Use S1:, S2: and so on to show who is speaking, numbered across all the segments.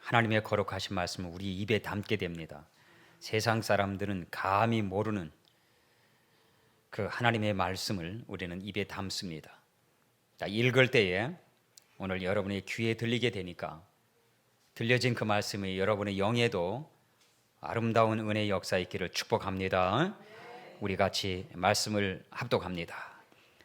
S1: 하나님의 거룩하신 말씀을 우리 입에 담게 됩니다. 세상 사람들은 감히 모르는 그 하나님의 말씀을 우리는 입에 담습니다. 자, 읽을 때에 오늘 여러분의 귀에 들리게 되니까 들려진 그 말씀이 여러분의 영에도 아름다운 은혜의 역사 있기를 축복합니다. 우리 같이 말씀을 합독합니다.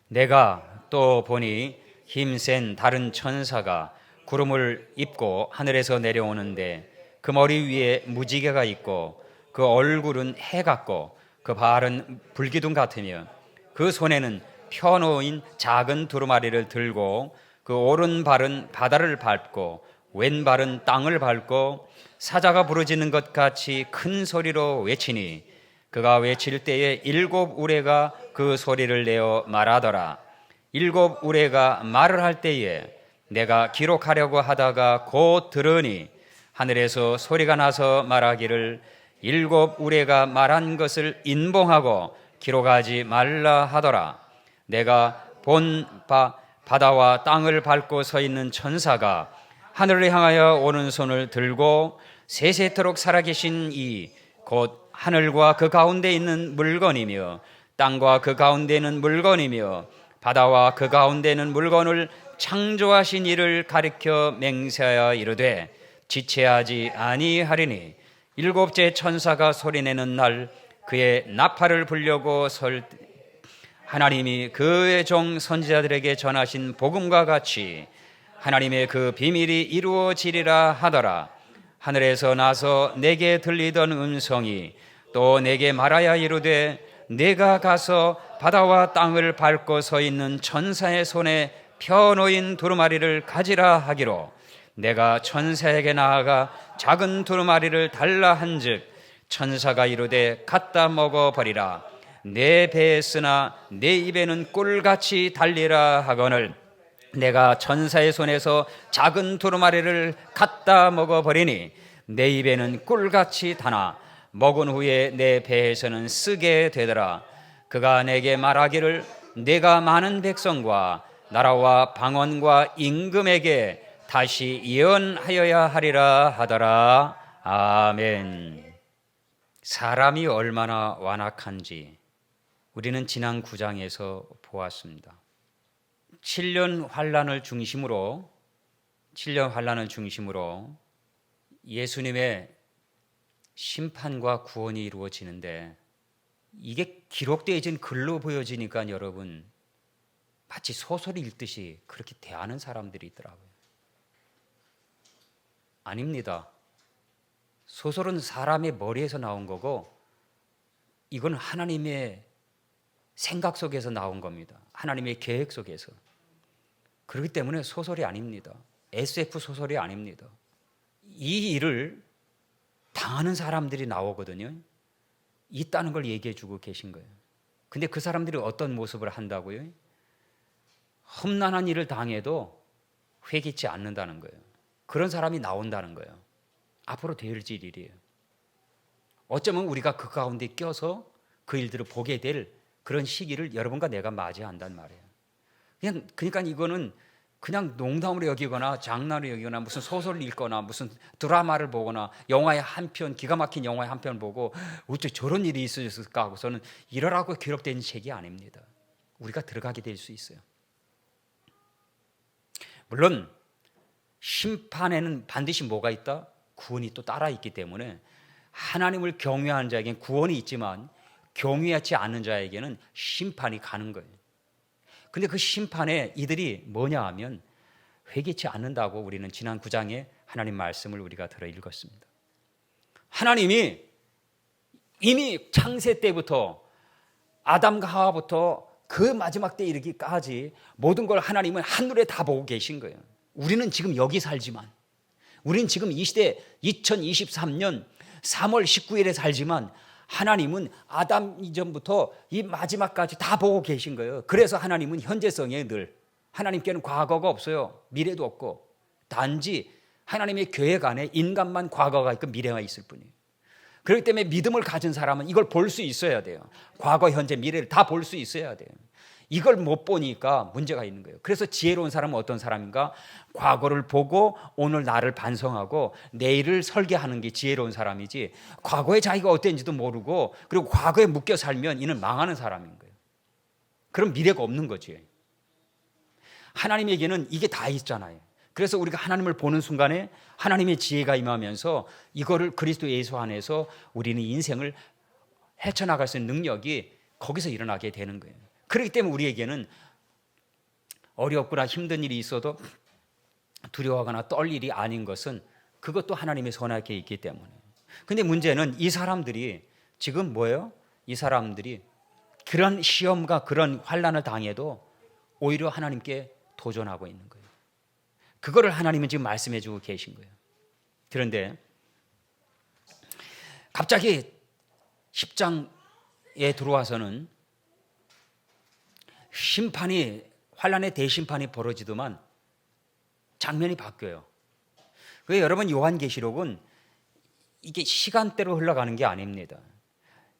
S1: 내가 또 보니 힘센 다른 천사가 구름을 입고 하늘에서 내려오는데 그 머리 위에 무지개가 있고 그 얼굴은 해 같고 그 발은 불기둥 같으며 그 손에는 펴놓인 작은 두루마리를 들고 그 오른발은 바다를 밟고 왼발은 땅을 밟고 사자가 부르짖는 것 같이 큰 소리로 외치니 그가 외칠 때에 7 우레가 그 소리를 내어 말하더라. 7 우레가 말을 할 때에 내가 기록하려고 하다가 곧 들으니 하늘에서 소리가 나서 말하기를 7 우레가 말한 것을 인봉하고 기록하지 말라 하더라. 내가 본 바다와 땅을 밟고 서 있는 천사가 하늘을 향하여 오른손을 들고 세세토록 살아계신 이 곧 하늘과 그 가운데 있는 물건이며 땅과 그 가운데 있는 물건이며 바다와 그 가운데 있는 물건을 창조하신 이를 가리켜 맹세하여 이르되 지체하지 아니하리니 7째 천사가 소리내는 날 그의 나팔을 불려고 설 하나님이 그의 종 선지자들에게 전하신 복음과 같이 하나님의 그 비밀이 이루어지리라 하더라. 하늘에서 나서 내게 들리던 음성이 또 내게 말하여 이르되 내가 가서 바다와 땅을 밟고 서 있는 천사의 손에 펴놓인 두루마리를 가지라 하기로 내가 천사에게 나아가 작은 두루마리를 달라 한즉 천사가 이르되 갖다 먹어버리라. 내 배에 쓰나 내 입에는 꿀같이 달리라 하거늘 내가 천사의 손에서 작은 두루마리를 갖다 먹어버리니 내 입에는 꿀같이 다나 먹은 후에 내 배에서는 쓰게 되더라. 그가 내게 말하기를 내가 많은 백성과 나라와 방언과 임금에게 다시 예언하여야 하리라 하더라. 아멘. 사람이 얼마나 완악한지 우리는 지난 9장에서 보았습니다. 7년 환란을 중심으로 예수님의 심판과 구원이 이루어지는데 이게 기록되어진 글로 보여지니까 여러분 마치 소설을 읽듯이 그렇게 대하는 사람들이 있더라고요. 아닙니다. 소설은 사람의 머리에서 나온 거고 이건 하나님의 생각 속에서 나온 겁니다. 하나님의 계획 속에서. 그렇기 때문에 소설이 아닙니다. SF 소설이 아닙니다. 이 일을 당하는 사람들이 나오거든요. 있다는 걸 얘기해 주고 계신 거예요. 근데 그 사람들이 어떤 모습을 한다고요? 험난한 일을 당해도 회개치 않는다는 거예요. 그런 사람이 나온다는 거예요. 앞으로 되어질 일이에요. 어쩌면 우리가 그 가운데 껴서 그 일들을 보게 될 그런 시기를 여러분과 내가 맞이한단 말이에요. 그러니까 이거는 그냥 농담으로 여기거나 장난으로 여기거나 무슨 소설을 읽거나 무슨 드라마를 보거나 영화의 한 편, 기가 막힌 영화의 한 편 보고 어째 저런 일이 있었을까 하고서는 이러라고 기록된 책이 아닙니다. 우리가 들어가게 될 수 있어요. 물론 심판에는 반드시 뭐가 있다? 구원이 또 따라 있기 때문에 하나님을 경외하는 자에게는 구원이 있지만 경외하지 않는 자에게는 심판이 가는 거예요. 근데 그 심판에 이들이 뭐냐 하면 회개치 않는다고 우리는 지난 9장에 하나님 말씀을 우리가 들어 읽었습니다. 하나님이 이미 창세 때부터 아담과 하와부터 그 마지막 때 이르기까지 모든 걸 하나님은 하늘에 다 보고 계신 거예요. 우리는 지금 여기 살지만 우리는 지금 이 시대 2023년 3월 19일에 살지만 하나님은 아담 이전부터 이 마지막까지 다 보고 계신 거예요. 그래서 하나님은 현재성에 늘 하나님께는 과거가 없어요. 미래도 없고 단지 하나님의 계획 안에 인간만 과거가 있고 미래가 있을 뿐이에요. 그렇기 때문에 믿음을 가진 사람은 이걸 볼 수 있어야 돼요. 과거, 현재, 미래를 다 볼 수 있어야 돼요. 이걸 못 보니까 문제가 있는 거예요. 그래서 지혜로운 사람은 어떤 사람인가? 과거를 보고 오늘 나를 반성하고 내일을 설계하는 게 지혜로운 사람이지, 과거에 자기가 어땠는지도 모르고 그리고 과거에 묶여 살면 이는 망하는 사람인 거예요. 그럼 미래가 없는 거지. 하나님에게는 이게 다 있잖아요. 그래서 우리가 하나님을 보는 순간에 하나님의 지혜가 임하면서 이거를 그리스도 예수 안에서 우리는 인생을 헤쳐나갈 수 있는 능력이 거기서 일어나게 되는 거예요. 그렇기 때문에 우리에게는 어렵거나 힘든 일이 있어도 두려워하거나 떨 일이 아닌 것은 그것도 하나님의 선하게 있기 때문에. 근데 문제는 이 사람들이 지금 뭐예요? 이 사람들이 그런 시험과 그런 환난을 당해도 오히려 하나님께 도전하고 있는 거예요. 그거를 하나님은 지금 말씀해 주고 계신 거예요. 그런데 갑자기 10장에 들어와서는 심판이, 환난의 대심판이 벌어지더만 장면이 바뀌어요. 왜 여러분, 요한계시록은 이게 시간대로 흘러가는 게 아닙니다.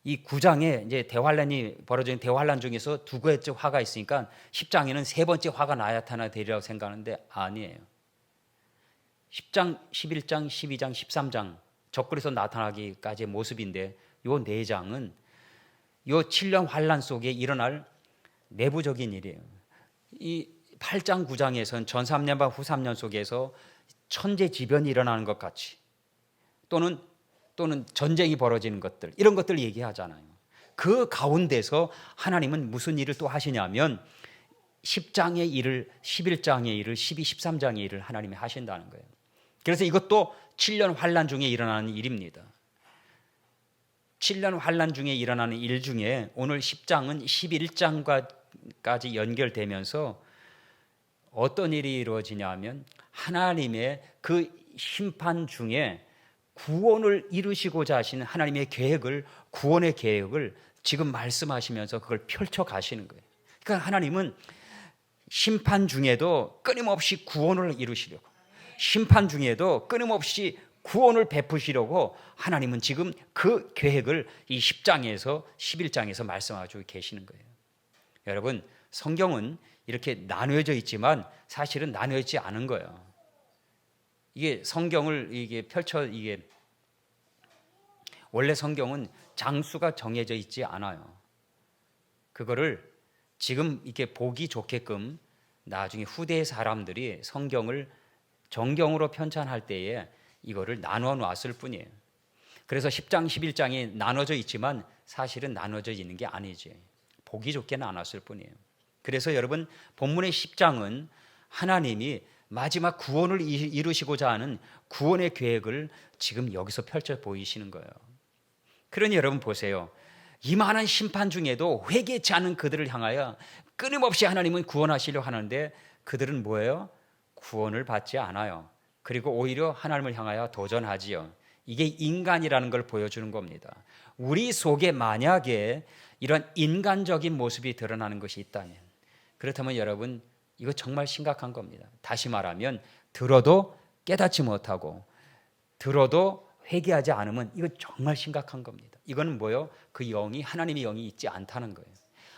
S1: 이 9장에 이제 대환란이 벌어진 대환란 중에서 두 번째 화가 있으니까 10장에는 세 번째 화가 나타나리라고 생각하는데 아니에요. 10장, 11장, 12장, 13장 적그리스도 나타나기까지의 모습인데 요 네 장은 요 7년 환란 속에 일어날 내부적인 일이에요. 이 8장, 9장에서는 전 3년과 후 3년 속에서 천재지변이 일어나는 것 같이 또는 전쟁이 벌어지는 것들, 이런 것들을 얘기하잖아요. 그 가운데서 하나님은 무슨 일을 또 하시냐면 10장의 일을, 11장의 일을, 12, 13장의 일을 하나님이 하신다는 거예요. 그래서 이것도 7년 환란 중에 일어나는 일입니다. 7년 환란 중에 일어나는 일 중에 오늘 10장은 11장까지 연결되면서 어떤 일이 이루어지냐 하면 하나님의 그 심판 중에 구원을 이루시고자 하시는 하나님의 계획을, 구원의 계획을 지금 말씀하시면서 그걸 펼쳐 가시는 거예요. 그러니까 하나님은 심판 중에도 끊임없이 구원을 이루시려고, 심판 중에도 끊임없이 구원을 베푸시려고 하나님은 지금 그 계획을 이 10장에서 11장에서 말씀하시고 계시는 거예요. 여러분, 성경은 이렇게 나누어져 있지만 사실은 나누어지지 않은 거예요. 이게 성경을 이게 원래 성경은 장수가 정해져 있지 않아요. 그거를 지금 이렇게 보기 좋게끔 나중에 후대의 사람들이 성경을 정경으로 편찬할 때에 이거를 나누어 놨을 뿐이에요. 그래서 10장, 11장이 나눠져 있지만 사실은 나눠져 있는 게 아니지. 보기 좋게 나눴을 뿐이에요. 그래서 여러분, 본문의 10장은 하나님이 마지막 구원을 이루시고자 하는 구원의 계획을 지금 여기서 펼쳐 보이시는 거예요. 그러니 여러분 보세요. 이 많은 심판 중에도 회개치 않은 그들을 향하여 끊임없이 하나님은 구원하시려고 하는데 그들은 뭐예요? 구원을 받지 않아요. 그리고 오히려 하나님을 향하여 도전하지요. 이게 인간이라는 걸 보여주는 겁니다. 우리 속에 만약에 이런 인간적인 모습이 드러나는 것이 있다면, 그렇다면 여러분, 이거 정말 심각한 겁니다. 다시 말하면 들어도 깨닫지 못하고 들어도 회개하지 않으면 이거 정말 심각한 겁니다. 이거는 뭐예요? 그 영이, 하나님의 영이 있지 않다는 거예요.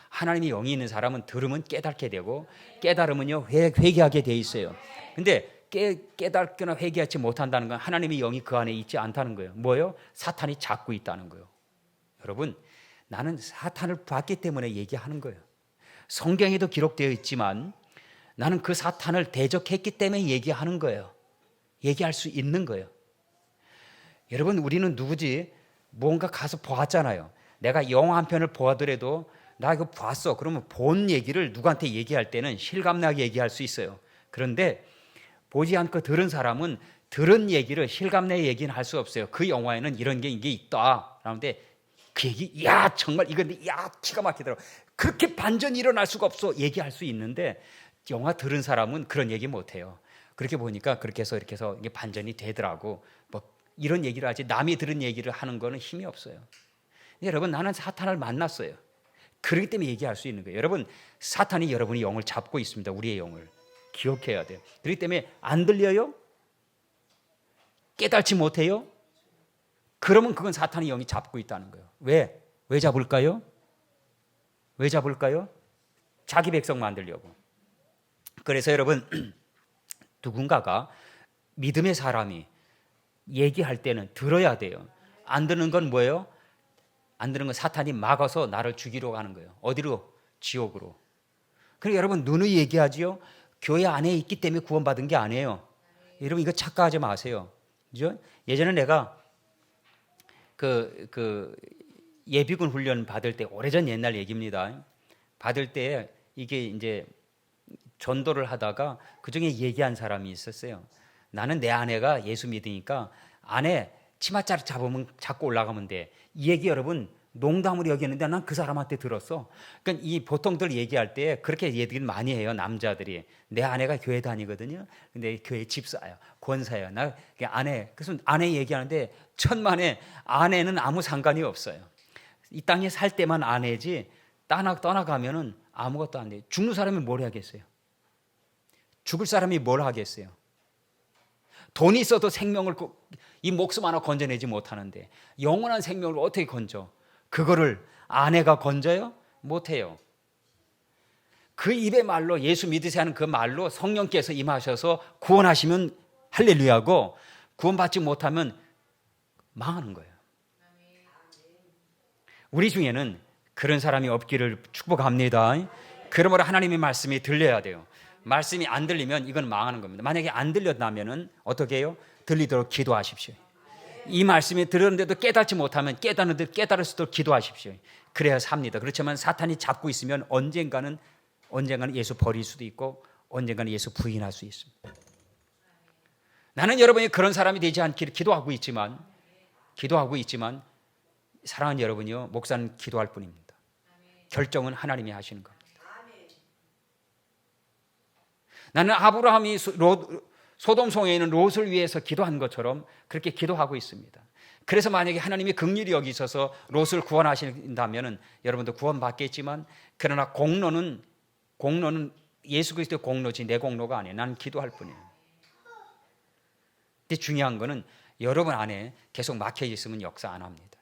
S1: 하나님의 영이 있는 사람은 들으면 깨닫게 되고 깨달으면요 회개하게 돼 있어요. 근데 깨닫거나 회개하지 못한다는 건 하나님의 영이 그 안에 있지 않다는 거예요. 뭐예요? 사탄이 잡고 있다는 거예요. 여러분, 나는 사탄을 봤기 때문에 얘기하는 거예요. 성경에도 기록되어 있지만 나는 그 사탄을 대적했기 때문에 얘기하는 거예요. 얘기할 수 있는 거예요. 여러분, 우리는 누구지? 뭔가 가서 보았잖아요. 내가 영화 한 편을 보아더라도 나 이거 봤어. 그러면 본 얘기를 누구한테 얘기할 때는 실감나게 얘기할 수 있어요. 그런데 보지 않고 들은 사람은 들은 얘기를 실감내게 얘기는 할 수 없어요. 그 영화에는 이런 게 이게 있다. 그런데 그 얘기, 야 정말 이건데, 야 기가 막히더라고. 그렇게 반전이 일어날 수가 없어. 얘기할 수 있는데 영화 들은 사람은 그런 얘기 못해요. 그렇게 보니까 그렇게 해서 이렇게 해서 이게 반전이 되더라고. 뭐 이런 얘기를 하지 남이 들은 얘기를 하는 거는 힘이 없어요. 여러분, 나는 사탄을 만났어요. 그렇기 때문에 얘기할 수 있는 거예요. 여러분, 사탄이 여러분의 영을 잡고 있습니다. 우리의 영을. 기억해야 돼요. 그렇기 때문에 안 들려요? 깨닫지 못해요? 그러면 그건 사탄의 영이 잡고 있다는 거예요. 왜? 왜 잡을까요? 왜 잡을까요? 자기 백성 만들려고. 그래서 여러분, 누군가가 믿음의 사람이 얘기할 때는 들어야 돼요. 안 듣는 건 뭐예요? 안 듣는 건 사탄이 막아서 나를 죽이려고 하는 거예요. 어디로? 지옥으로. 그러니까 여러분, 누누이 얘기하지요. 교회 안에 있기 때문에 구원받은 게 아니에요. 여러분, 이거 착각하지 마세요. 그죠? 예전에 내가 예비군 훈련 받을 때, 오래전 옛날 얘기입니다. 받을 때 이게 이제 전도를 하다가 그중에 얘기한 사람이 있었어요. 나는 내 아내가 예수 믿으니까 아내 치맛자루 잡으면 잡고 올라가면 돼. 이 얘기 여러분 농담으로 여기는데 난 그 사람한테 들었어. 그러니까 이 보통들 얘기할 때 그렇게 얘기를 많이 해요. 남자들이. 내 아내가 교회 다니거든요. 근데 교회 집사예요. 권사예요. 나 아내. 그래서 아내 얘기하는데 천만에 아내는 아무 상관이 없어요. 이 땅에 살 때만 아내지 떠나가면은 아무것도 안 돼요. 죽는 사람이 뭘 하겠어요? 죽을 사람이 뭘 하겠어요? 돈이 있어도 생명을 이 목숨 하나 건져내지 못하는데 영원한 생명을 어떻게 건져? 그거를 아내가 건져요? 못해요. 그 입의 말로 예수 믿으세요 하는 그 말로 성령께서 임하셔서 구원하시면 할렐루야고 구원받지 못하면 망하는 거예요. 우리 중에는 그런 사람이 없기를 축복합니다. 그러므로 하나님의 말씀이 들려야 돼요. 말씀이 안 들리면 이건 망하는 겁니다. 만약에 안 들렸다면 어떻게 해요? 들리도록 기도하십시오. 이 말씀이 들었는데도 깨닫지 못하면 깨달을 수 있도록 기도하십시오. 그래야 삽니다. 그렇지만 사탄이 잡고 있으면 언젠가는 예수 버릴 수도 있고 언젠가는 예수 부인할 수 있습니다. 나는 여러분이 그런 사람이 되지 않기를 기도하고 있지만 사랑하는 여러분이요, 목사는 기도할 뿐입니다. 결정은 하나님이 하시는 겁니다. 나는 아브라함이 소돔 성에 있는 롯을 위해서 기도한 것처럼 그렇게 기도하고 있습니다. 그래서 만약에 하나님이 긍휼히 여기셔서 롯을 구원하신다면 여러분도 구원받겠지만 그러나 공로는 예수 그리스도의 공로지 내 공로가 아니에요. 나는 기도할 뿐이에요. 근데 중요한 거는 여러분 안에 계속 막혀 있으면 역사 안 합니다.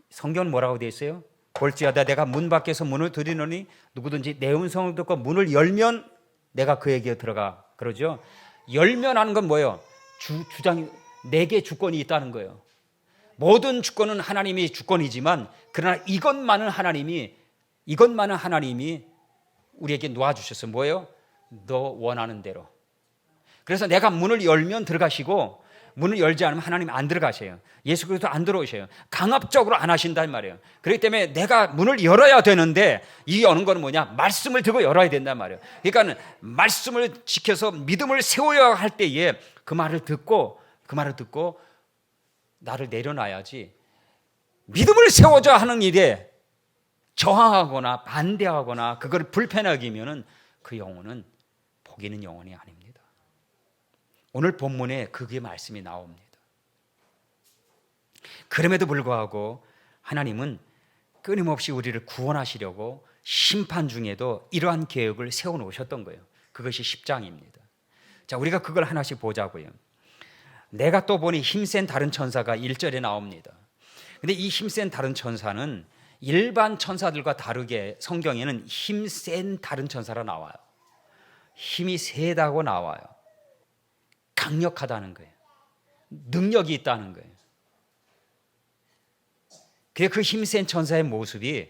S1: 성경은 뭐라고 되어 있어요? 볼지어다 내가 문 밖에서 문을 두드리노니 누구든지 내 음성을 듣고 문을 열면 내가 그에게 들어가. 그러죠? 열면 하는 건 뭐예요? 내게 주권이 있다는 거예요. 모든 주권은 하나님이 주권이지만 그러나 이것만은 하나님이 우리에게 놓아주셨어요. 뭐예요? 너 원하는 대로. 그래서 내가 문을 열면 들어가시고 문을 열지 않으면 하나님 안 들어가셔요. 예수 그리스도 안 들어오셔요. 강압적으로 안 하신단 말이에요. 그렇기 때문에 내가 문을 열어야 되는데 이 여는 거는 뭐냐? 말씀을 듣고 열어야 된단 말이에요. 그러니까 말씀을 지켜서 믿음을 세워야 할 때에 그 말을 듣고 나를 내려놔야지 믿음을 세워자 하는 일에 저항하거나 반대하거나 그걸 불편하게 하면은 그 영혼은 복 있는 영혼이 아닙니다. 오늘 본문에 그게 말씀이 나옵니다. 그럼에도 불구하고 하나님은 끊임없이 우리를 구원하시려고 심판 중에도 이러한 계획을 세워놓으셨던 거예요. 그것이 10장입니다. 자, 우리가 그걸 하나씩 보자고요. 내가 또 보니 힘센 다른 천사가 1절에 나옵니다. 근데 이 힘센 다른 천사는 일반 천사들과 다르게 성경에는 힘센 다른 천사라 나와요. 힘이 세다고 나와요. 강력하다는 거예요. 능력이 있다는 거예요. 그 힘센 천사의 모습이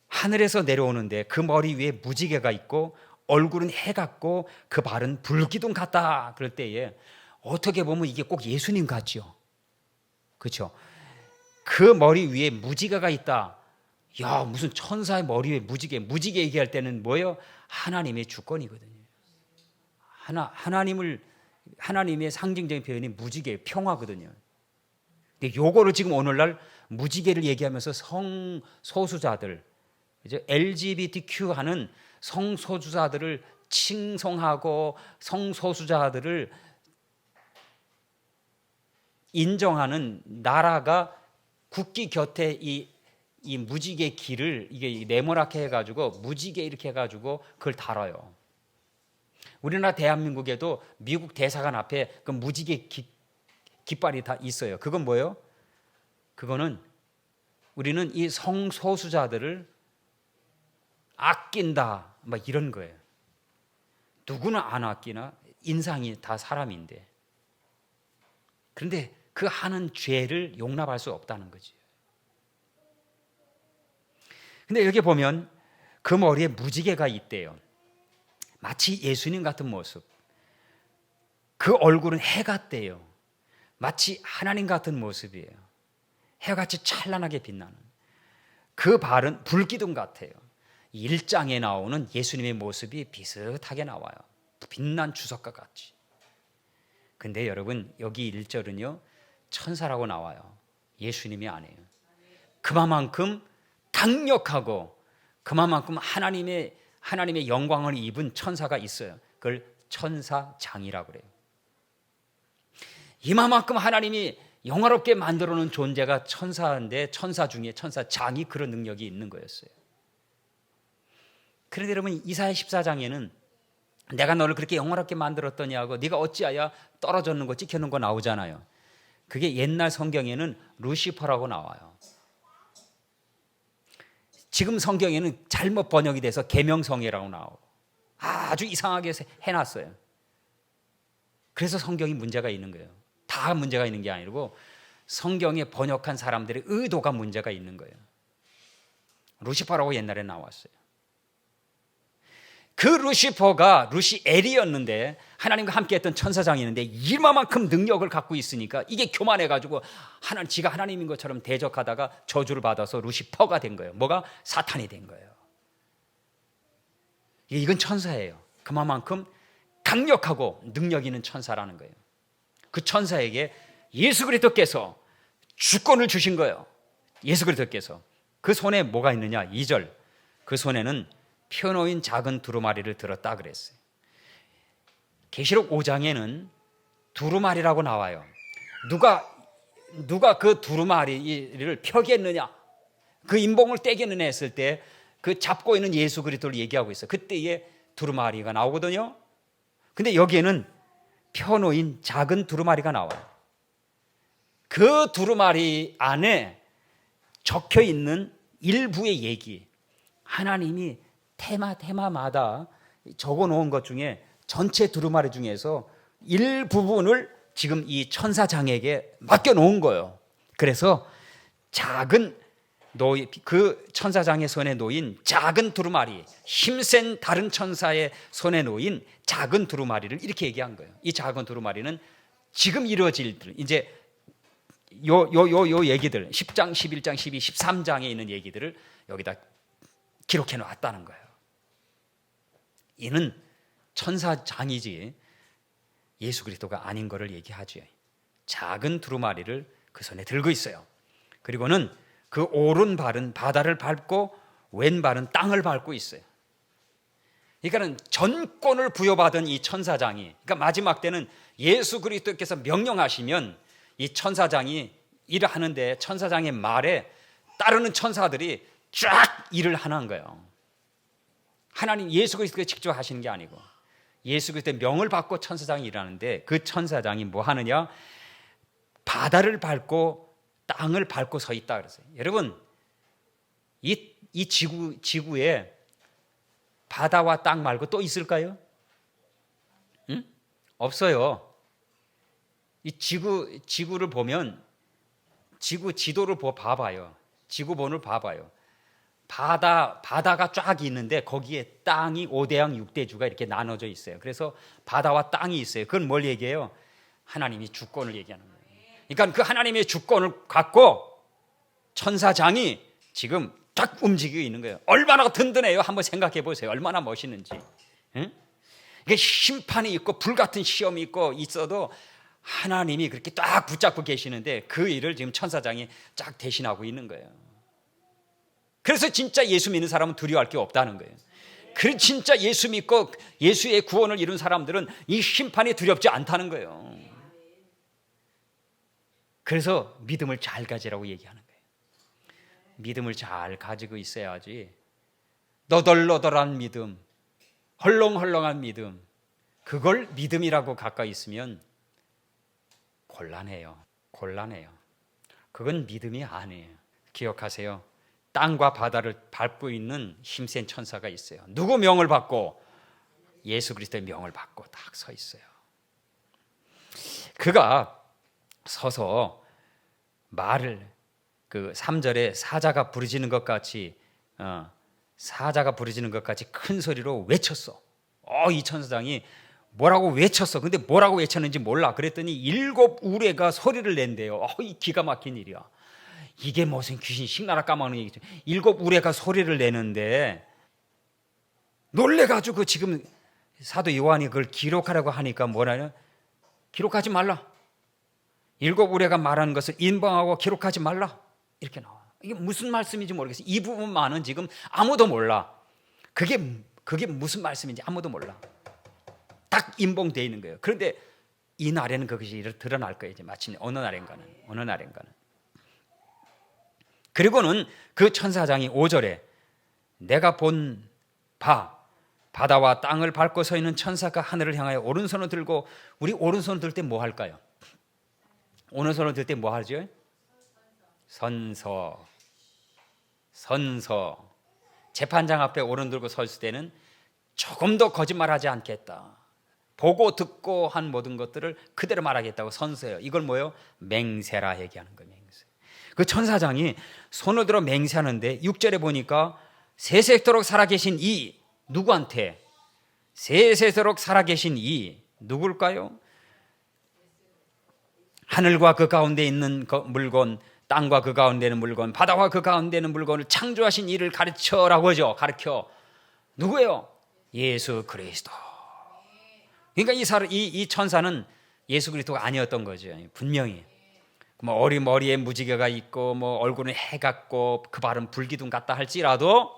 S1: 하늘에서 내려오는데 그 머리 위에 무지개가 있고 얼굴은 해 같고 그 발은 불기둥 같다. 그럴 때에 어떻게 보면 이게 꼭 예수님 같죠. 그렇죠? 그 머리 위에 무지개가 있다. 야, 무슨 천사의 머리 위에 무지개 얘기할 때는 뭐예요? 하나님의 주권이거든요. 하나님의 상징적인 표현이 무지개, 평화거든요. 근데 요거를 지금 오늘날 무지개를 얘기하면서 성소수자들, LGBTQ 하는 성소수자들을 칭송하고 성소수자들을 인정하는 나라가 국기 곁에 이 무지개 길을 이게 네모나게 해가지고 무지개 이렇게 해가지고 그걸 달아요. 우리나라 대한민국에도 미국 대사관 앞에 그 무지개 깃발이 다 있어요. 그건 뭐예요? 그거는 우리는 이 성소수자들을 아낀다, 막 이런 거예요. 누구는 안 아끼나? 인상이 다 사람인데. 그런데 그 하는 죄를 용납할 수 없다는 거지. 근데 여기 보면 그 머리에 무지개가 있대요. 마치 예수님 같은 모습. 그 얼굴은 해 같대요. 마치 하나님 같은 모습이에요. 해같이 찬란하게 빛나는. 그 발은 불기둥 같아요. 1장에 나오는 예수님의 모습이 비슷하게 나와요. 빛난 주석과 같이. 근데 여러분 여기 1절은요 천사라고 나와요. 예수님이 아니에요. 그만큼 강력하고 그만큼 하나님의 영광을 입은 천사가 있어요. 그걸 천사장이라고 그래요. 이만큼 하나님이 영화롭게 만들어 놓은 존재가 천사인데 천사 중에 천사장이 그런 능력이 있는 거였어요. 그런데 여러분 이사야 14장에는 내가 너를 그렇게 영화롭게 만들었더니 하고 네가 어찌하여 떨어졌는 거 찍혀놓은 거 나오잖아요. 그게 옛날 성경에는 루시퍼라고 나와요. 지금 성경에는 잘못 번역이 돼서 계명성이라고 나오고 아주 이상하게 해놨어요. 그래서 성경이 문제가 있는 거예요. 다 문제가 있는 게 아니고 성경에 번역한 사람들의 의도가 문제가 있는 거예요. 루시퍼라고 옛날에 나왔어요. 그 루시퍼가 루시엘이었는데 하나님과 함께했던 천사장이었는데 이만큼 능력을 갖고 있으니까 이게 교만해가지고 지가 하나님인 것처럼 대적하다가 저주를 받아서 루시퍼가 된 거예요. 뭐가? 사탄이 된 거예요. 이건 천사예요. 그만큼 강력하고 능력 있는 천사라는 거예요. 그 천사에게 예수 그리스도께서 주권을 주신 거예요. 예수 그리스도께서. 그 손에 뭐가 있느냐? 2절. 그 손에는 펴놓인 작은 두루마리를 들었다 그랬어요. 계시록 5장에는 두루마리라고 나와요. 누가 그 두루마리를 펴겠느냐? 그 인봉을 떼겠느냐 했을 때 그 잡고 있는 예수 그리스도를 얘기하고 있어요. 그때에 두루마리가 나오거든요. 근데 여기에는 펴놓인 작은 두루마리가 나와요. 그 두루마리 안에 적혀 있는 일부의 얘기, 하나님이 테마마다 적어 놓은 것 중에 전체 두루마리 중에서 일부분을 지금 이 천사장에게 맡겨 놓은 거예요. 그래서 그 천사장의 손에 놓인 작은 두루마리, 힘센 다른 천사의 손에 놓인 작은 두루마리를 이렇게 얘기한 거예요. 이 작은 두루마리는 지금 이루어질 이제 요 얘기들 10장, 11장, 12, 13장에 있는 얘기들을 여기다 기록해 놨다는 거예요. 이는 천사장이지 예수 그리스도가 아닌 것을 얘기하죠. 작은 두루마리를 그 손에 들고 있어요. 그리고는 그 오른발은 바다를 밟고 왼발은 땅을 밟고 있어요. 그러니까는 전권을 부여받은 이 천사장이, 그러니까 마지막 때는 예수 그리스도께서 명령하시면 이 천사장이 일을 하는데 천사장의 말에 따르는 천사들이 쫙 일을 하는 거예요. 하나님 예수 그리스도가 직접 하시는 게 아니고 예수 그리스도의 명을 받고 천사장이 일하는데 그 천사장이 뭐 하느냐? 바다를 밟고 땅을 밟고 서 있다 그랬어요. 여러분, 이 지구에 바다와 땅 말고 또 있을까요? 응? 없어요. 이 지구를 보면 지구 지도를 봐봐요. 지구본을 봐봐요. 바다가 쫙 있는데 거기에 땅이 5대양 6대주가 이렇게 나눠져 있어요. 그래서 바다와 땅이 있어요. 그건 뭘 얘기해요? 하나님이 주권을 얘기하는 거예요. 그러니까 그 하나님의 주권을 갖고 천사장이 지금 딱 움직이고 있는 거예요. 얼마나 든든해요. 한번 생각해 보세요. 얼마나 멋있는지. 응? 이게 심판이 있고 불같은 시험이 있어도 하나님이 그렇게 딱 붙잡고 계시는데 그 일을 지금 천사장이 쫙 대신하고 있는 거예요. 그래서 진짜 예수 믿는 사람은 두려워할 게 없다는 거예요. 그 진짜 예수 믿고 예수의 구원을 이룬 사람들은 이 심판이 두렵지 않다는 거예요. 그래서 믿음을 잘 가지라고 얘기하는 거예요. 믿음을 잘 가지고 있어야지 너덜너덜한 믿음, 헐렁헐렁한 믿음, 그걸 믿음이라고 가까이 있으면 곤란해요. 그건 믿음이 아니에요. 기억하세요. 땅과 바다를 밟고 있는 힘센 천사가 있어요. 누구 명을 받고? 예수 그리스도의 명을 받고 딱 서 있어요. 그가 서서 말을 그 3절에 사자가 부르짖는 것 같이 큰 소리로 외쳤어. 이 천사장이 뭐라고 외쳤어. 근데 뭐라고 외쳤는지 몰라. 그랬더니 7 우레가 소리를 낸대요. 이 기가 막힌 일이야. 이게 무슨 귀신 식나라 까먹는 얘기죠. 7 우레가 소리를 내는데 놀래가지고 지금 사도 요한이 그걸 기록하라고 하니까 뭐라냐? 기록하지 말라. 7 우레가 말하는 것을 인방하고 기록하지 말라. 이렇게 나와. 이게 무슨 말씀인지 모르겠어요. 이 부분만은 지금 아무도 몰라. 그게 무슨 말씀인지 아무도 몰라. 딱 인봉되어 있는 거예요. 그런데 이 날에는 그것이 드러날 거예요. 이제 마침내 어느 날인가는. 그리고는 그 천사장이 5절에 내가 본 바다와 땅을 밟고 서 있는 천사가 하늘을 향하여 오른손을 들고, 우리 오른손을 들 때 뭐 할까요? 오른손을 들 때 뭐 하죠? 선서. 재판장 앞에 오른 들고 서 있을 때는 조금도 거짓말하지 않겠다. 보고 듣고 한 모든 것들을 그대로 말하겠다고 선서해요. 이걸 뭐예요? 맹세라 얘기하는 거예요. 맹세. 그 천사장이 손을 들어 맹세하는데 6절에 보니까 세세토록 살아계신 이 누구한테? 세세토록 살아계신 이 누굴까요? 하늘과 그 가운데 있는 물건, 땅과 그 가운데 있는 물건, 바다와 그 가운데 있는 물건을 창조하신 이를 가르쳐라고 하죠. 가르쳐. 누구예요? 예수 그리스도. 그러니까 이 천사는 예수 그리스도가 아니었던 거죠. 분명히. 뭐 머리에 무지개가 있고 뭐 얼굴은 해 같고 그 발은 불기둥 같다 할지라도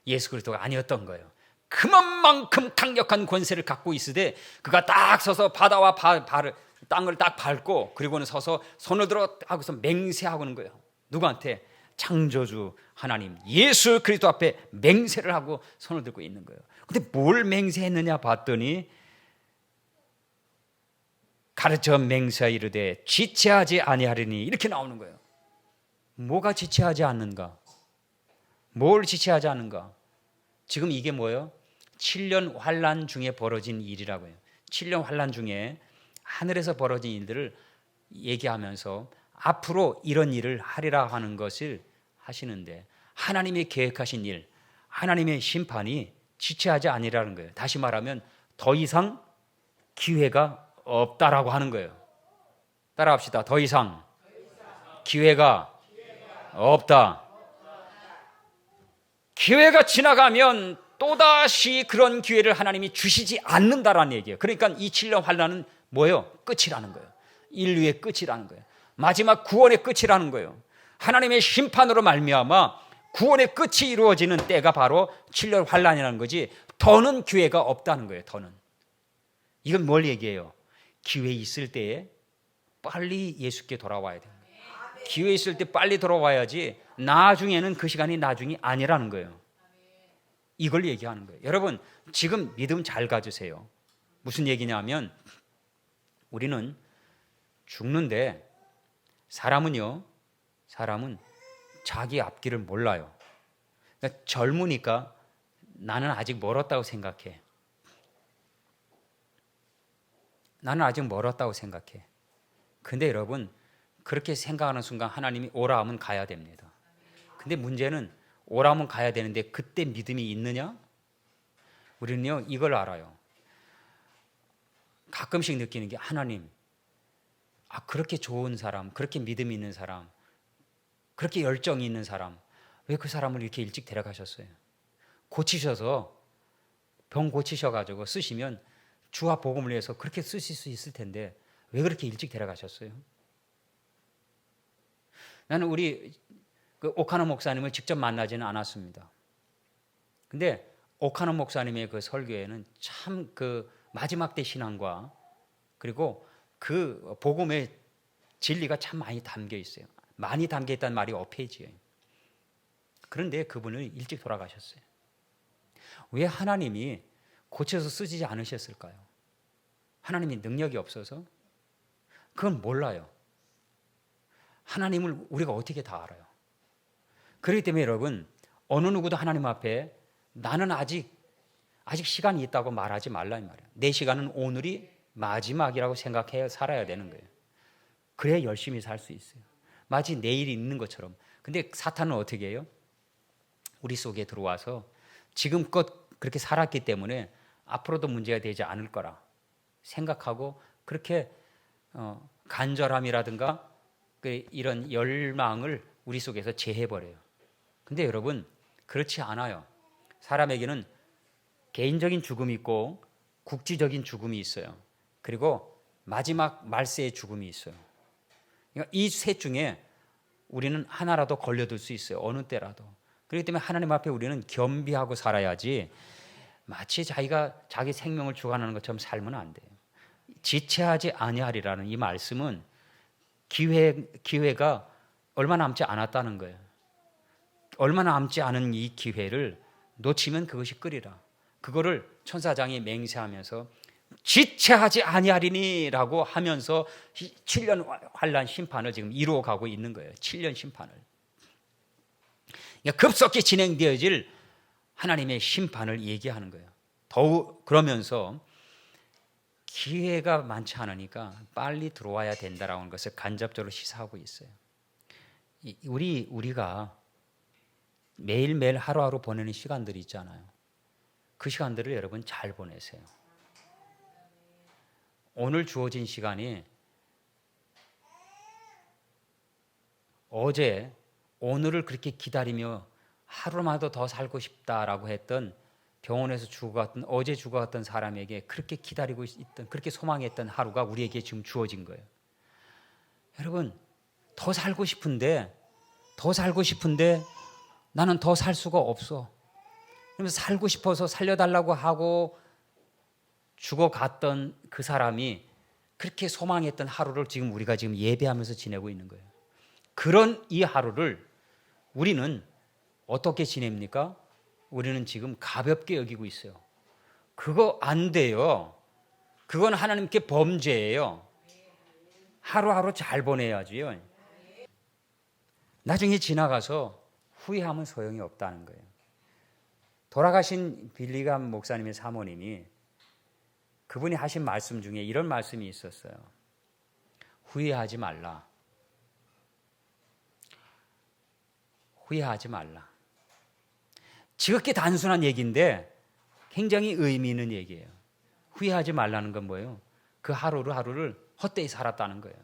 S1: 예수 그리스도가 아니었던 거예요. 그만큼 강력한 권세를 갖고 있으되 그가 딱 서서 바다와 땅을 딱 밟고 그리고는 서서 손을 들어 하고서 맹세하고는 거예요. 누구한테? 창조주 하나님 예수 그리스도 앞에 맹세를 하고 손을 들고 있는 거예요. 근데 뭘 맹세했느냐 봤더니 가르쳐 맹세하 이르되 지체하지 아니하리니 이렇게 나오는 거예요. 뭐가 지체하지 않는가? 뭘 지체하지 않는가? 지금 이게 뭐예요? 7년 환난 중에 벌어진 일이라고 해요. 7년 환난 중에 하늘에서 벌어진 일들을 얘기하면서 앞으로 이런 일을 하리라 하는 것을 하시는데 하나님이 계획하신 일, 하나님의 심판이 지체하지 아니라는 거예요. 다시 말하면 더 이상 기회가 없다라고 하는 거예요. 따라합시다. 더 이상 기회가 없다. 기회가 지나가면 또다시 그런 기회를 하나님이 주시지 않는다라는 얘기예요. 그러니까 이 7년 환난은 뭐예요? 끝이라는 거예요. 인류의 끝이라는 거예요. 마지막 구원의 끝이라는 거예요. 하나님의 심판으로 말미암아 구원의 끝이 이루어지는 때가 바로 7년 환난이라는 거지 더는 기회가 없다는 거예요. 더는. 이건 뭘 얘기해요? 기회 있을 때에 빨리 예수께 돌아와야 돼요. 기회 있을 때 빨리 돌아와야지 나중에는 그 시간이 나중이 아니라는 거예요. 이걸 얘기하는 거예요. 여러분 지금 믿음 잘 가지세요. 무슨 얘기냐면 우리는 죽는데 사람은 자기 앞길을 몰라요. 그러니까 젊으니까 나는 아직 멀었다고 생각해. 나는 아직 멀었다고 생각해. 근데 여러분 그렇게 생각하는 순간 하나님이 오라 하면 가야 됩니다. 근데 문제는 오라 하면 가야 되는데 그때 믿음이 있느냐? 우리는요 이걸 알아요. 가끔씩 느끼는 게 하나님 그렇게 좋은 사람, 그렇게 믿음이 있는 사람, 그렇게 열정이 있는 사람 왜 그 사람을 이렇게 일찍 데려가셨어요? 고치셔서 병 고치셔가지고 쓰시면 주와 복음을 위해서 그렇게 쓰실 수 있을 텐데 왜 그렇게 일찍 데려가셨어요? 나는 우리 그 오카노 목사님을 직접 만나지는 않았습니다. 근데 오카노 목사님의 그 설교에는 참 그 마지막 때 신앙과 그리고 그 복음의 진리가 참 많이 담겨 있어요. 많이 담겨 있다는 말이 어폐지예요. 그런데 그분은 일찍 돌아가셨어요. 왜 하나님이 고쳐서 쓰지 않으셨을까요? 하나님이 능력이 없어서? 그건 몰라요. 하나님을 우리가 어떻게 다 알아요? 그렇기 때문에 여러분, 어느 누구도 하나님 앞에 나는 아직 시간이 있다고 말하지 말라 이 말이에요. 내 시간은 오늘이 마지막이라고 생각해 살아야 되는 거예요. 그래야 열심히 살 수 있어요. 마치 내일이 있는 것처럼. 근데 사탄은 어떻게 해요? 우리 속에 들어와서 지금껏 그렇게 살았기 때문에 앞으로도 문제가 되지 않을 거라 생각하고 그렇게 간절함이라든가 이런 열망을 우리 속에서 제해버려요. 근데 여러분, 그렇지 않아요. 사람에게는 개인적인 죽음이 있고 국지적인 죽음이 있어요. 그리고 마지막 말세의 죽음이 있어요. 그러니까 이 셋 중에 우리는 하나라도 걸려들 수 있어요. 어느 때라도. 그렇기 때문에 하나님 앞에 우리는 겸비하고 살아야지 마치 자기가 자기 생명을 주관하는 것처럼 살면 안 돼요. 지체하지 아니하리라는 이 말씀은 기회가 얼마 남지 않았다는 거예요. 얼마 남지 않은 이 기회를 놓치면 그것이 끄리라. 그거를 천사장이 맹세하면서 지체하지 아니하리니라고 하면서 7년 환란 심판을 지금 이루어가고 있는 거예요. 7년 심판을. 그러니까 급속히 진행되어질 하나님의 심판을 얘기하는 거예요. 더욱 그러면서 기회가 많지 않으니까 빨리 들어와야 된다라는 것을 간접적으로 시사하고 있어요. 우리가 매일매일 하루하루 보내는 시간들이 있잖아요. 그 시간들을 여러분 잘 보내세요. 오늘 주어진 시간이 어제 오늘을 그렇게 기다리며 하루마다 더 살고 싶다라고 했던 병원에서 죽어갔던 어제 죽어갔던 사람에게 그렇게 기다리고 있던 그렇게 소망했던 하루가 우리에게 지금 주어진 거예요. 여러분, 더 살고 싶은데 나는 더 살 수가 없어. 그러면서 살고 싶어서 살려달라고 하고 죽어갔던 그 사람이 그렇게 소망했던 하루를 지금 우리가 지금 예배하면서 지내고 있는 거예요. 그런 이 하루를 우리는 어떻게 지냅니까? 우리는 지금 가볍게 여기고 있어요. 그거 안 돼요. 그건 하나님께 범죄예요. 하루하루 잘 보내야지요. 나중에 지나가서 후회하면 소용이 없다는 거예요. 돌아가신 빌리감 목사님의 사모님이 그분이 하신 말씀 중에 이런 말씀이 있었어요. 후회하지 말라. 후회하지 말라. 지극히 단순한 얘기인데 굉장히 의미 있는 얘기예요. 후회하지 말라는 건 뭐예요? 그 하루를 헛되이 살았다는 거예요.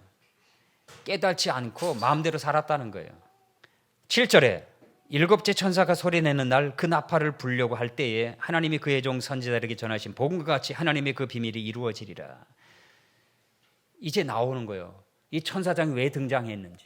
S1: 깨닫지 않고 마음대로 살았다는 거예요. 7절에 일곱째 천사가 소리내는 날 그 나팔을 불려고 할 때에 하나님이 그의 종 선지자들에게 전하신 복음과 같이 하나님의 그 비밀이 이루어지리라. 이제 나오는 거예요. 이 천사장이 왜 등장했는지,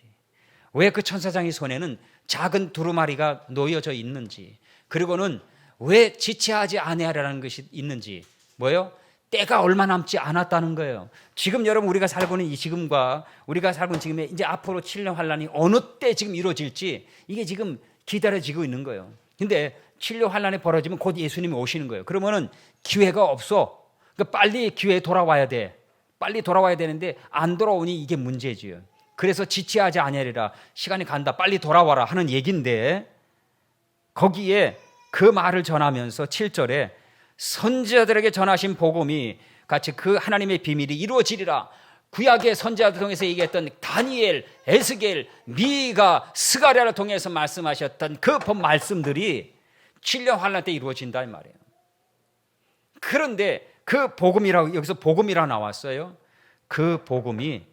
S1: 왜 그 천사장의 손에는 작은 두루마리가 놓여져 있는지, 그리고는 왜 지체하지 아니하라는 것이 있는지, 뭐예요? 때가 얼마 남지 않았다는 거예요. 지금 여러분 우리가 살고는 이 지금과 우리가 살고는 지금에 이제 앞으로 7년 환란이 어느 때 지금 이루어질지 이게 지금 기다려지고 있는 거예요. 근데 7년 환란이 벌어지면 곧 예수님이 오시는 거예요. 그러면은 기회가 없어. 그러니까 빨리 기회에 돌아와야 돼. 빨리 돌아와야 되는데 안 돌아오니 이게 문제지요. 그래서 지체하지 아니하리라. 시간이 간다. 빨리 돌아와라 하는 얘기인데 거기에 그 말을 전하면서 7절에 선지자들에게 전하신 복음이 같이 그 하나님의 비밀이 이루어지리라. 구약의 선지자들 통해서 얘기했던 다니엘, 에스겔, 미가, 스가랴를 통해서 말씀하셨던 그 말씀들이 7년 환란 때 이루어진다 이 말이에요. 그런데 그 복음이라고 여기서 복음이라 나왔어요. 그 복음이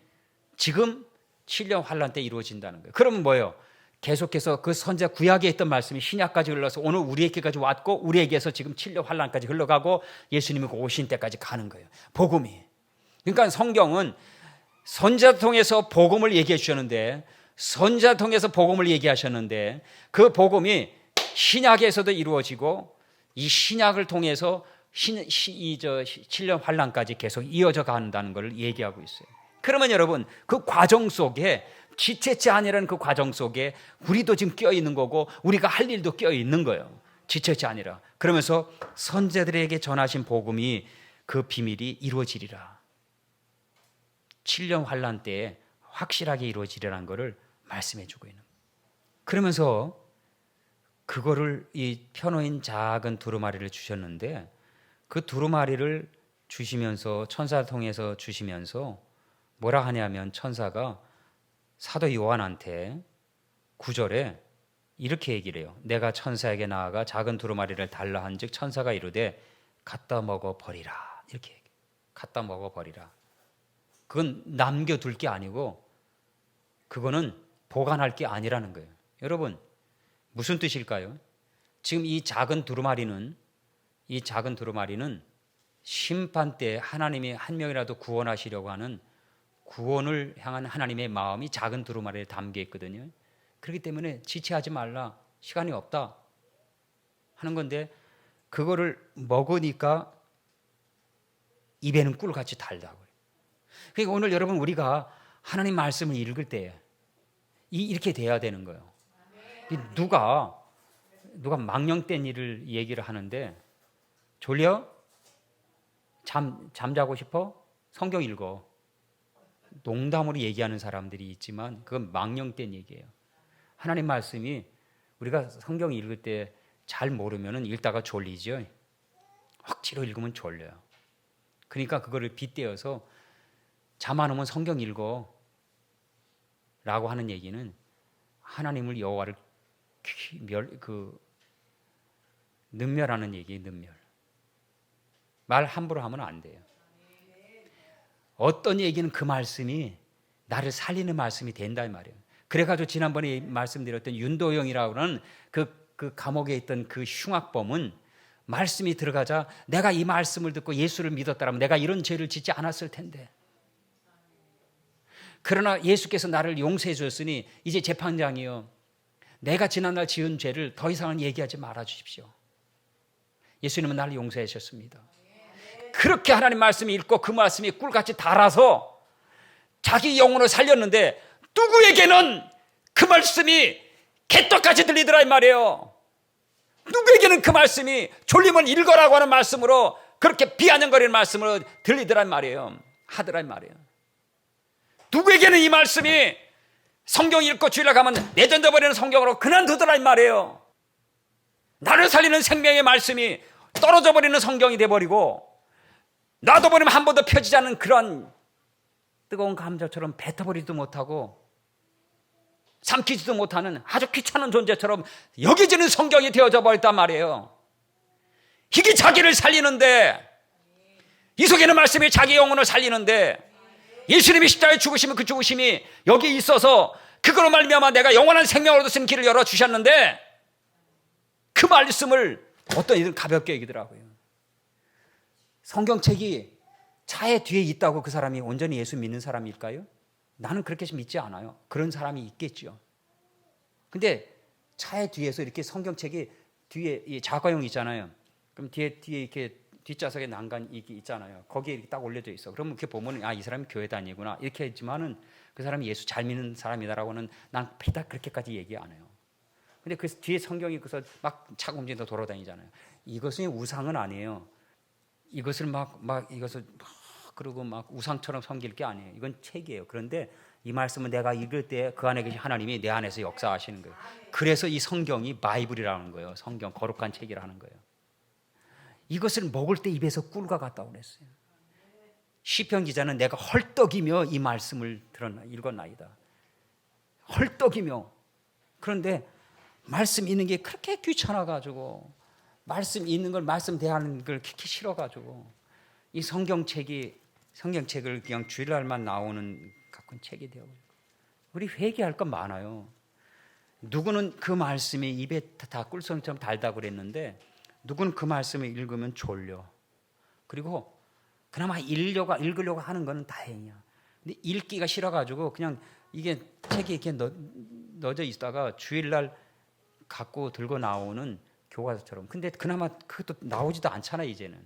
S1: 지금 7년 환란 때 이루어진다는 거예요. 그러면 뭐예요? 계속해서 그 선지자 구약에 있던 말씀이 신약까지 흘러서 오늘 우리에게까지 왔고 우리에게서 지금 7년 환란까지 흘러가고 예수님이 오신 때까지 가는 거예요. 복음이. 그러니까 성경은 선지자 통해서 복음을 얘기해 주셨는데 선지자 통해서 복음을 얘기하셨는데 그 복음이 신약에서도 이루어지고 이 신약을 통해서 7년 환란까지 계속 이어져 간다는 것을 얘기하고 있어요. 그러면 여러분 그 과정 속에 지체치 아니라는 그 과정 속에 우리도 지금 껴 있는 거고 우리가 할 일도 껴 있는 거예요. 지체치 아니라. 그러면서 선지자들에게 전하신 복음이 그 비밀이 이루어지리라. 7년 환란 때에 확실하게 이루어지리라는 것을 말씀해 주고 있는 거예요. 그러면서 그거를 이 펴놓인 작은 두루마리를 주셨는데 그 두루마리를 주시면서 천사 통해서 주시면서 뭐라 하냐면 천사가 사도 요한한테 9절에 이렇게 얘기를 해요. 내가 천사에게 나아가 작은 두루마리를 달라 한즉 천사가 이르되 갖다 먹어 버리라. 이렇게 얘기해요. 갖다 먹어 버리라. 그건 남겨둘 게 아니고 그거는 보관할 게 아니라는 거예요. 여러분 무슨 뜻일까요? 지금 이 작은 두루마리는 심판 때 하나님이 한 명이라도 구원하시려고 하는 구원을 향한 하나님의 마음이 작은 두루마리에 담겨 있거든요. 그렇기 때문에 지체하지 말라, 시간이 없다 하는 건데 그거를 먹으니까 입에는 꿀같이 달다고. 그러니까 오늘 여러분 우리가 하나님 말씀을 읽을 때 이렇게 돼야 되는 거예요. 누가 망령된 일을 얘기를 하는데 졸려? 잠자고 싶어? 성경 읽어. 농담으로 얘기하는 사람들이 있지만 그건 망령된 얘기예요. 하나님 말씀이 우리가 성경 읽을 때 잘 모르면 읽다가 졸리죠. 억지로 읽으면 졸려요. 그러니까 그거를 빗대어서 잠 안 오면 성경 읽어 라고 하는 얘기는 하나님을 여호와를 능멸하는 얘기예요. 능멸. 말 함부로 하면 안 돼요. 어떤 얘기는 그 말씀이 나를 살리는 말씀이 된다 이 말이에요. 그래가지고 지난번에 말씀드렸던 윤도영이라고 하는 그 감옥에 있던 그 흉악범은 말씀이 들어가자 내가 이 말씀을 듣고 예수를 믿었다면 내가 이런 죄를 짓지 않았을 텐데, 그러나 예수께서 나를 용서해 주셨으니 이제 재판장이요, 내가 지난날 지은 죄를 더 이상은 얘기하지 말아 주십시오. 예수님은 나를 용서해 주셨습니다. 그렇게 하나님 말씀이 읽고 그 말씀이 꿀같이 달아서 자기 영혼을 살렸는데 누구에게는 그 말씀이 개떡같이 들리더라 이 말이에요. 누구에게는 그 말씀이 졸리면 읽어라고 하는 말씀으로 그렇게 비아냥거리는 말씀으로 들리더라 이 말이에요. 하더라 이 말이에요. 누구에게는 이 말씀이 성경 읽고 주일날 가면 내던져 버리는 성경으로 그만두더라 이 말이에요. 나를 살리는 생명의 말씀이 떨어져 버리는 성경이 돼버리고 놔둬버리면 한 번도 펴지지 않는 그런 뜨거운 감자처럼 뱉어버리지도 못하고 삼키지도 못하는 아주 귀찮은 존재처럼 여겨지는 성경이 되어져 버렸단 말이에요. 이게 자기를 살리는데, 이 속에 있는 말씀이 자기 영혼을 살리는데, 예수님이 십자가에 죽으시면 그 죽으심이 여기 있어서 그걸로 말미암아 내가 영원한 생명을 얻을 길을 열어주셨는데 그 말씀을 어떤 이들 가볍게 얘기더라고요. 성경책이 차에 뒤에 있다고 그 사람이 온전히 예수 믿는 사람일까요? 나는 그렇게 믿지 않아요. 그런 사람이 있겠죠. 근데 차에 뒤에서 이렇게 성경책이 뒤에 이 자가용 있잖아요. 그럼 뒤에 이렇게 뒷좌석에 난간 이게 있잖아요. 거기에 이렇게 딱 올려져 있어. 그러면 이렇게 보면 이 사람이 교회 다니구나 이렇게 했지만은 그 사람이 예수 잘 믿는 사람이다라고는 난 딱 그렇게까지 얘기 안 해요. 근데 그 뒤에 성경이 그래서 막 차고 움직여서 돌아다니잖아요. 이것은 우상은 아니에요. 이것을 이것을 그러고 막 우상처럼 섬길 게 아니에요. 이건 책이에요. 그런데 이 말씀은 내가 읽을 때 그 안에 계신 하나님이 내 안에서 역사하시는 거예요. 그래서 이 성경이 바이블이라는 거예요. 성경, 거룩한 책이라는 거예요. 이것을 먹을 때 입에서 꿀과 같다고 그랬어요. 시편 기자는 내가 헐떡이며 이 말씀을 읽었나이다. 헐떡이며. 그런데 말씀 읽는 게 그렇게 귀찮아가지고, 말씀 읽는 걸, 말씀 대하는 걸 그렇게 싫어가지고 이 성경책을 그냥 주일날만 나오는 가끔 책이 되어버리고, 우리 회개할 건 많아요. 누구는 그 말씀이 입에 다 꿀성처럼 달다고 그랬는데 누구는 그 말씀을 읽으면 졸려. 그리고 그나마 읽으려고 하는 건 다행이야. 근데 읽기가 싫어가지고 그냥 이게 책이 이렇게 넣어져 있다가 주일날 갖고 들고 나오는 교과서처럼. 근데 그나마 그것도 나오지도 않잖아 이제는.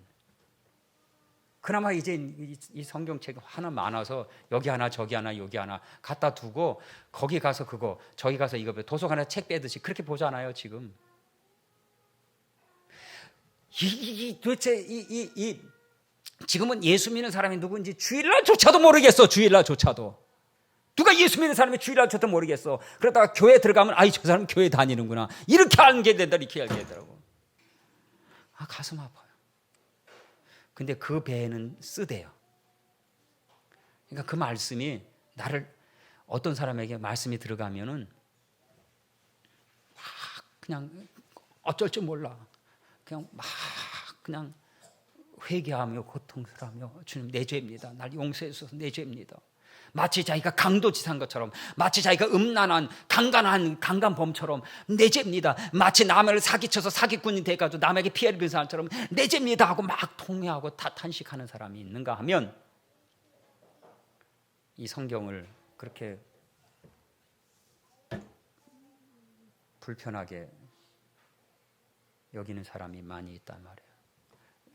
S1: 그나마 이제 이 성경책 하나 많아서 여기 하나 저기 하나 여기 하나 갖다 두고 거기 가서 그거 저기 가서 이거 도서관에 책 빼듯이 그렇게 보잖아요 지금. 도대체 지금은 예수 믿는 사람이 누군지 주일날조차도 모르겠어. 주일날조차도 누가 예수 믿는 사람이 주일날 저도 모르겠어. 그러다가 교회 들어가면 아이 저 사람 교회 다니는구나. 이렇게 알게 된다. 이렇게 알게 되더라고. 가슴 아파요. 근데 그 배에는 쓰대요. 그러니까 그 말씀이 나를 어떤 사람에게 말씀이 들어가면은 막 그냥 어쩔 줄 몰라. 그냥 막 그냥 회개하며 고통스러워하며 주님 내 죄입니다. 날 용서해 주셔서 내 죄입니다. 마치 자기가 강도짓한 것처럼, 마치 자기가 음란한 강간한 강간범처럼 내 죄입니다. 마치 남을 사기쳐서 사기꾼이 돼가지고 남에게 피해를 준 사람처럼 내 죄입니다 하고 막 통회하고 탄식하는 사람이 있는가 하면 이 성경을 그렇게 불편하게 여기는 사람이 많이 있단 말이에요.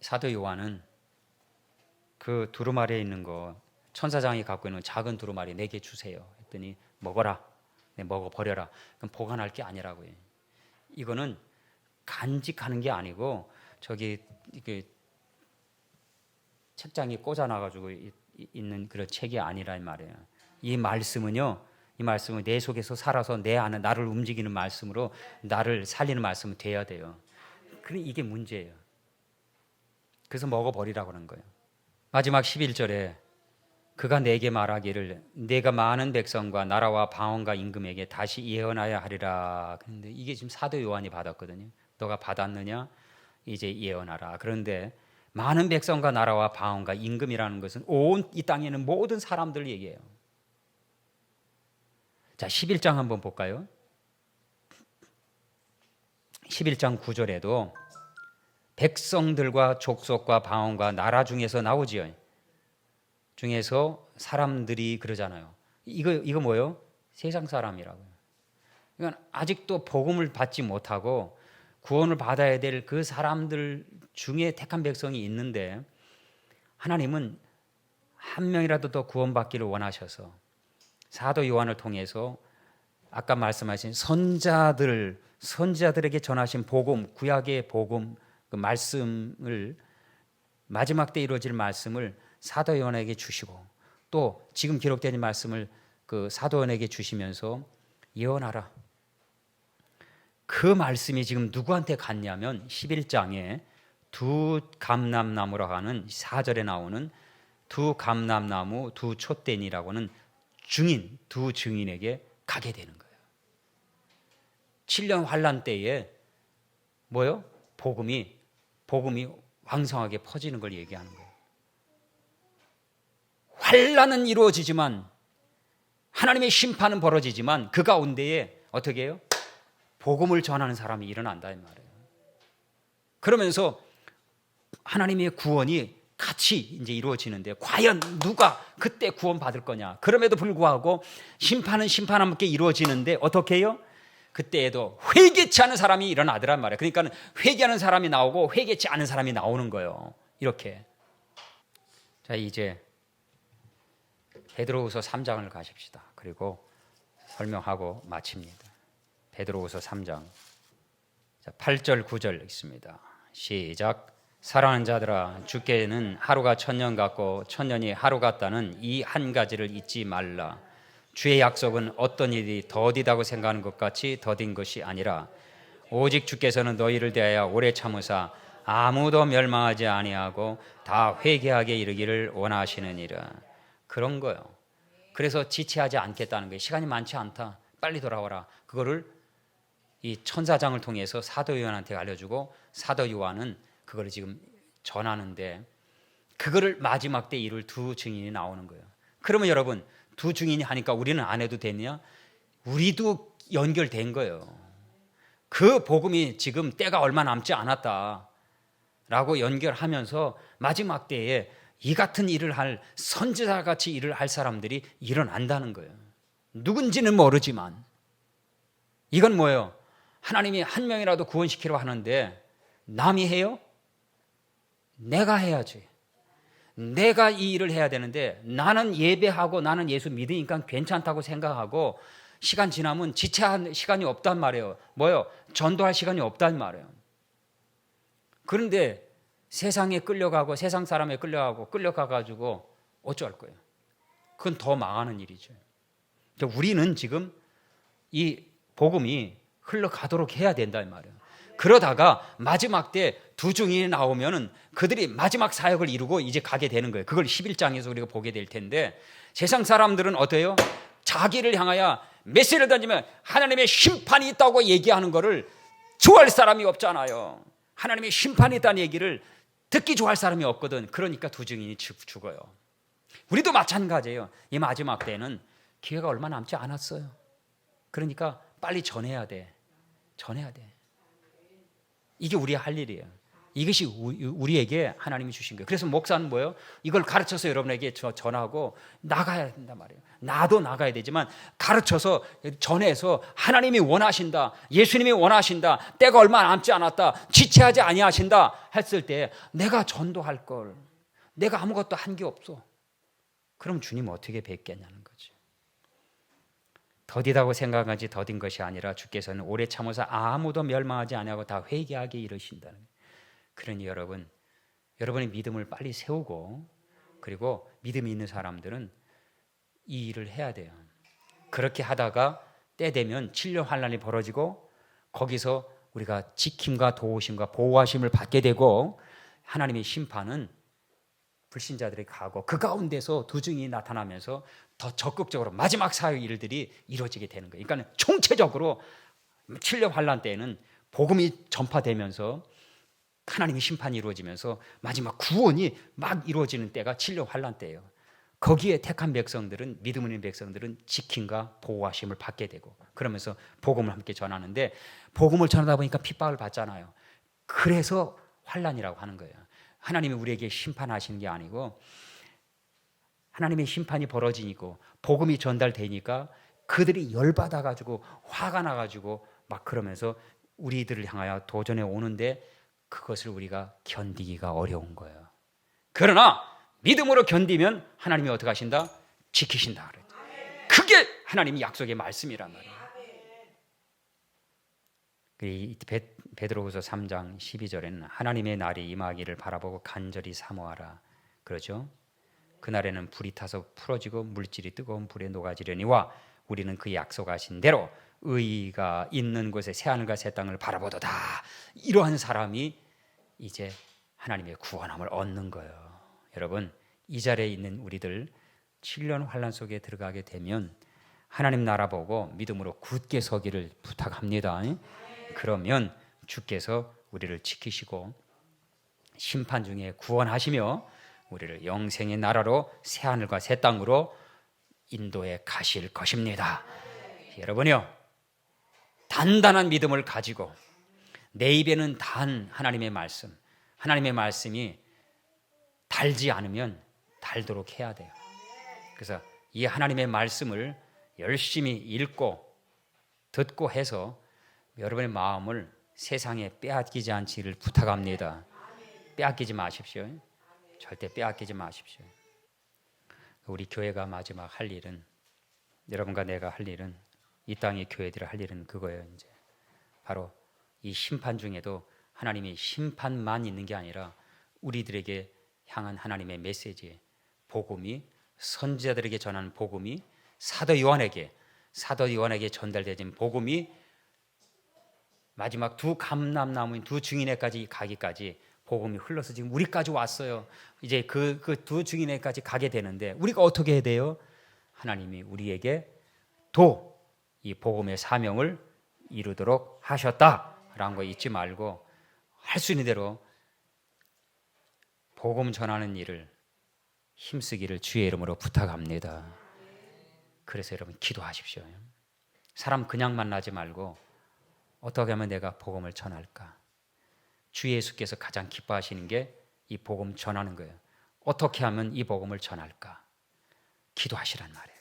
S1: 사도 요한은 그 두루마리에 있는 거 천사장이 갖고 있는 작은 두루마리 4개 주세요 했더니 먹어라. 네, 먹어버려라. 그럼 보관할 게 아니라고요. 이거는 간직하는 게 아니고 저기 이게 책장에 꽂아놔가지고 있는 그런 책이 아니란 말이에요. 이 말씀은요, 이 말씀은 내 속에서 살아서 내 안에 나를 움직이는 말씀으로 나를 살리는 말씀이 돼야 돼요. 그래 이게 문제예요. 그래서 먹어버리라고 하는 거예요. 마지막 11절에 그가 내게 말하기를 내가 많은 백성과 나라와 방언과 임금에게 다시 예언하여 하리라. 그런데 이게 지금 사도 요한이 받았거든요. 너가 받았느냐? 이제 예언하라. 그런데 많은 백성과 나라와 방언과 임금이라는 것은 온 이 땅에 있는 모든 사람들 얘기해요. 자, 11장 한번 볼까요? 11장 9절에도 백성들과 족속과 방언과 나라 중에서 나오지요. 중에서 사람들이 그러잖아요. 이거 뭐예요? 세상 사람이라고요. 그러니까 아직도 복음을 받지 못하고 구원을 받아야 될 그 사람들 중에 택한 백성이 있는데 하나님은 한 명이라도 더 구원받기를 원하셔서 사도 요한을 통해서 아까 말씀하신 선지자들에게 전하신 복음, 구약의 복음, 그 말씀을 마지막 때 이루어질 말씀을 사도 요한에게 주시고 또 지금 기록된 말씀을 그 사도 요한에게 주시면서 예언하라. 그 말씀이 지금 누구한테 갔냐면 11장에 두 감람나무라고 하는 4절에 나오는 두 감람나무 두 촛대니라고 하는 증인, 두 증인에게 가게 되는 거예요. 7년 환란 때에 뭐요? 복음이 왕성하게 퍼지는 걸 얘기하는 거예요. 환란은 이루어지지만 하나님의 심판은 벌어지지만 그 가운데에 어떻게 해요? 복음을 전하는 사람이 일어난다 이 말이에요. 그러면서 하나님의 구원이 같이 이제 이루어지는데 과연 누가 그때 구원받을 거냐? 그럼에도 불구하고 심판은 심판 함께 이루어지는데 어떻게 해요? 그때에도 회개치 않은 사람이 일어나더란 말이에요. 그러니까 회개하는 사람이 나오고 회개치 않은 사람이 나오는 거예요. 이렇게. 자, 이제 베드로후서 3장을 가십시다. 그리고 설명하고 마칩니다. 베드로후서 3장. 자, 8절 9절 있습니다. 시작. 사랑하는 자들아, 주께는 하루가 1000년 같고 1000년이 하루 같다는 이 한 가지를 잊지 말라. 주의 약속은 어떤 일이 더디다고 생각하는 것 같이 더딘 것이 아니라 오직 주께서는 너희를 대하여 오래 참으사 아무도 멸망하지 아니하고 다 회개하게 이르기를 원하시느니라. 그런 거예요. 그래서 지체하지 않겠다는 거예요. 시간이 많지 않다. 빨리 돌아와라. 그거를 이 천사장을 통해서 사도 요한한테 알려주고 사도 요한은 그거를 지금 전하는데 그거를 마지막 때 이룰 두 증인이 나오는 거예요. 그러면 여러분 두 증인이 하니까 우리는 안 해도 되느냐? 우리도 연결된 거예요. 그 복음이 지금 때가 얼마 남지 않았다라고 연결하면서 마지막 때에 이 같은 일을 할 선지자같이 일을 할 사람들이 일어난다는 거예요. 누군지는 모르지만 이건 뭐예요? 하나님이 한 명이라도 구원시키려고 하는데 남이 해요? 내가 해야지. 내가 이 일을 해야 되는데 나는 예배하고 나는 예수 믿으니까 괜찮다고 생각하고 시간 지나면 지체할 시간이 없단 말이에요. 뭐요? 전도할 시간이 없단 말이에요. 그런데 세상에 끌려가고 세상 사람에 끌려가가지고 어쩔 거예요? 그건 더 망하는 일이죠. 우리는 지금 이 복음이 흘러가도록 해야 된다 이 말이에요. 그러다가 마지막 때 두 증인이 나오면은 그들이 마지막 사역을 이루고 이제 가게 되는 거예요. 그걸 11장에서 우리가 보게 될 텐데, 세상 사람들은 어때요? 자기를 향하여 메시지를 던지면 하나님의 심판이 있다고 얘기하는 거를 좋아할 사람이 없잖아요. 하나님의 심판이 있다는 얘기를 듣기 좋아할 사람이 없거든. 그러니까 두 증인이 죽어요. 우리도 마찬가지예요. 이 마지막 때는 기회가 얼마 남지 않았어요. 그러니까 빨리 전해야 돼. 이게 우리의 할 일이에요. 이것이 우리에게 하나님이 주신 거예요. 그래서 목사는 뭐예요? 이걸 가르쳐서 여러분에게 전하고 나가야 된단 말이에요. 나도 나가야 되지만 가르쳐서 전해서 하나님이 원하신다, 예수님이 원하신다, 때가 얼마 남지 않았다, 지체하지 아니하신다 했을 때 내가 전도할 걸, 내가 아무것도 한 게 없어. 그럼 주님 어떻게 뵙겠냐는 거죠. 더디다고 생각하지 더딘 것이 아니라 주께서는 오래 참아서 아무도 멸망하지 아니하고 다 회개하게 이르신다는 거예요. 그러니 여러분의 믿음을 빨리 세우고, 그리고 믿음이 있는 사람들은 이 일을 해야 돼요. 그렇게 하다가 때 되면 7년 환란이 벌어지고 거기서 우리가 지킴과 도우심과 보호하심을 받게 되고, 하나님의 심판은 불신자들에게 가고 그 가운데서 두 증인이 나타나면서 더 적극적으로 마지막 사역 일들이 이루어지게 되는 거예요. 그러니까 총체적으로 7년 환란 때에는 복음이 전파되면서 하나님의 심판이 이루어지면서 마지막 구원이 막 이루어지는 때가 7년 환란 때예요. 거기에 택한 백성들은, 믿음 있는 백성들은 지킴과 보호하심을 받게 되고, 그러면서 복음을 함께 전하는데, 복음을 전하다 보니까 핍박을 받잖아요. 그래서 환란이라고 하는 거예요. 하나님이 우리에게 심판하시는 게 아니고 하나님의 심판이 벌어지니까 복음이 전달되니까 그들이 열받아가지고 화가 나가지고 막 그러면서 우리들을 향하여 도전해 오는데, 그것을 우리가 견디기가 어려운 거예요. 그러나 믿음으로 견디면 하나님이 어떻게 하신다? 지키신다. 그게 하나님의 약속의 말씀이란 말이에요. 베드로후서 3장 12절에는 하나님의 날이 임하기를 바라보고 간절히 사모하라 그러죠. 그날에는 불이 타서 풀어지고 물질이 뜨거운 불에 녹아지려니와 우리는 그 약속하신 대로 의가 있는 곳에 새하늘과 새 땅을 바라보도다. 이러한 사람이 이제 하나님의 구원함을 얻는 거예요. 여러분, 이 자리에 있는 우리들 7년 환란 속에 들어가게 되면 하나님 나라 보고 믿음으로 굳게 서기를 부탁합니다. 그러면 주께서 우리를 지키시고 심판 중에 구원하시며 우리를 영생의 나라로 새하늘과 새 땅으로 인도해 가실 것입니다. 여러분요, 단단한 믿음을 가지고 내 입에는 단 하나님의 말씀, 하나님의 말씀이 달지 않으면 달도록 해야 돼요. 그래서 이 하나님의 말씀을 열심히 읽고 듣고 해서 여러분의 마음을 세상에 빼앗기지 않기를 부탁합니다. 빼앗기지 마십시오. 절대 빼앗기지 마십시오. 우리 교회가 마지막 할 일은, 여러분과 내가 할 일은, 이 땅의 교회들이 할 일은 그거예요. 이제 바로 이 심판 중에도 하나님의 심판만 있는 게 아니라 우리들에게 향한 하나님의 메시지, 복음이, 선지자들에게 전하는 복음이 사도 요한에게 전달되진 복음이 마지막 두 감람나무인 두 증인에까지 가기까지 복음이 흘러서 지금 우리까지 왔어요. 이제 그 두 증인에까지 가게 되는데 우리가 어떻게 해야 돼요? 하나님이 우리에게 이 복음의 사명을 이루도록 하셨다라는 거 잊지 말고 할 수 있는 대로 복음 전하는 일을 힘쓰기를 주의 이름으로 부탁합니다. 그래서 여러분 기도하십시오. 사람 그냥 만나지 말고 어떻게 하면 내가 복음을 전할까? 주 예수께서 가장 기뻐하시는 게 이 복음 전하는 거예요. 어떻게 하면 이 복음을 전할까? 기도하시란 말이에요.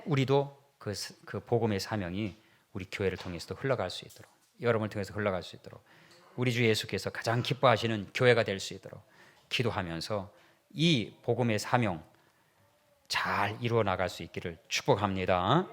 S1: 우리도 그 복음의 사명이 우리 교회를 통해서도 흘러갈 수 있도록, 여러분을 통해서 흘러갈 수 있도록, 우리 주 예수께서 가장 기뻐하시는 교회가 될 수 있도록 기도하면서 이 복음의 사명 잘 이루어 나갈 수 있기를 축복합니다.